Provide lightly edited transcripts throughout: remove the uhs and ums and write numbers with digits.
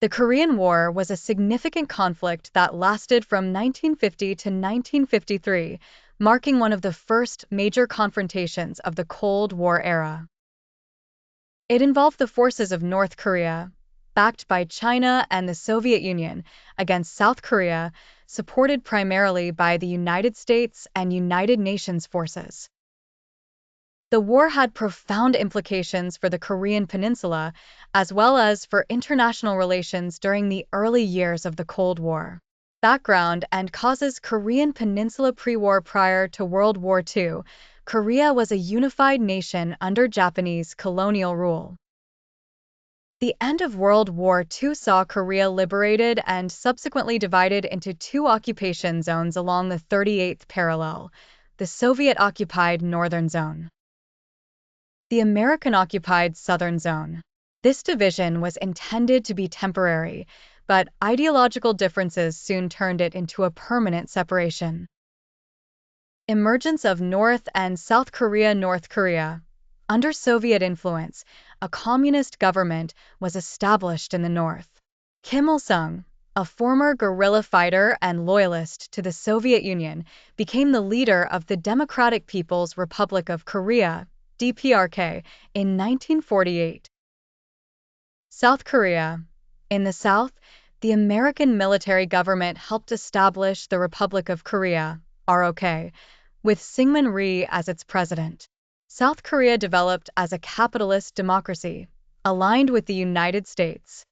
The Korean War was a significant conflict that lasted from 1950 to 1953, marking one of the first major confrontations of the Cold War era. It involved the forces of North Korea, backed by China and the Soviet Union, against South Korea, supported primarily by the United States and United Nations forces. The war had profound implications for the Korean Peninsula, as well as for international relations during the early years of the Cold War. Background and causes: Korean Peninsula pre-war. Prior to World War II, Korea was a unified nation under Japanese colonial rule. The end of World War II saw Korea liberated and subsequently divided into two occupation zones along the 38th parallel: the Soviet-occupied Northern Zone, the American-occupied Southern Zone. This division was intended to be temporary, but ideological differences soon turned it into a permanent separation. Emergence of North and South Korea. North Korea, under Soviet influence, a communist government was established in the north. Kim Il-sung, a former guerrilla fighter and loyalist to the Soviet Union, became the leader of the Democratic People's Republic of Korea, DPRK, in 1948. South Korea. In the South, the American military government helped establish the Republic of Korea, ROK, with Syngman Rhee as its president. South Korea developed as a capitalist democracy, aligned with the United States.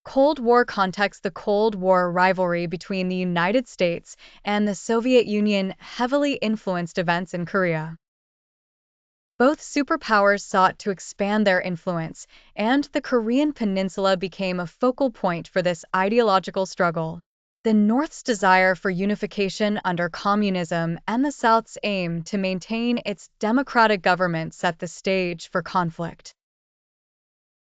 Cold War context: the Cold War rivalry between the United States and the Soviet Union heavily influenced events in Korea. Both superpowers sought to expand their influence, and the Korean Peninsula became a focal point for this ideological struggle. The North's desire for unification under communism and the South's aim to maintain its democratic government set the stage for conflict.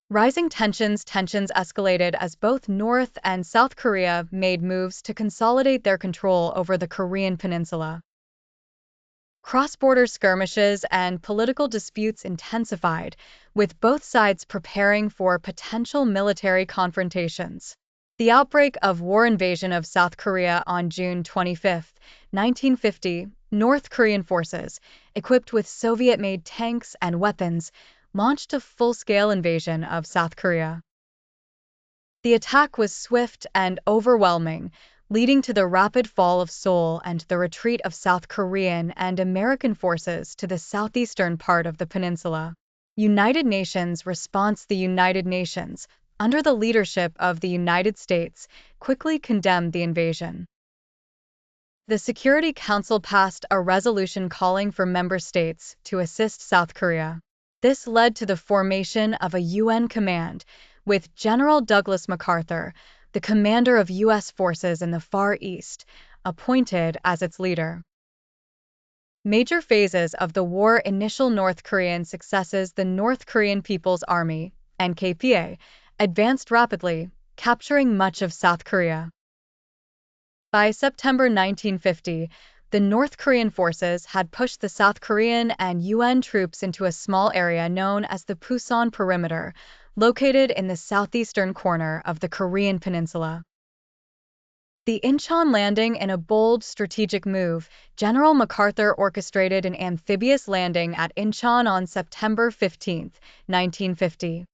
Rising tensions escalated as both North and South Korea made moves to consolidate their control over the Korean Peninsula. Cross-border skirmishes and political disputes intensified, with both sides preparing for potential military confrontations. The outbreak of war: invasion of South Korea on June 25, 1950, North Korean forces, equipped with Soviet-made tanks and weapons, launched a full-scale invasion of South Korea. The attack was swift and overwhelming, leading to the rapid fall of Seoul and the retreat of South Korean and American forces to the southeastern part of the peninsula. United Nations response: the United Nations, under the leadership of the United States, quickly condemned the invasion. The Security Council passed a resolution calling for member states to assist South Korea. This led to the formation of a UN command, with General Douglas MacArthur, the commander of U.S. forces in the Far East, appointed as its leader. Major phases of the war: initial North Korean successes: the North Korean People's Army, NKPA, advanced rapidly, capturing much of South Korea. By September 1950, the North Korean forces had pushed the South Korean and UN troops into a small area known as the Pusan Perimeter, located in the southeastern corner of the Korean Peninsula. The Incheon landing: in a bold strategic move, General MacArthur orchestrated an amphibious landing at Incheon on September 15, 1950.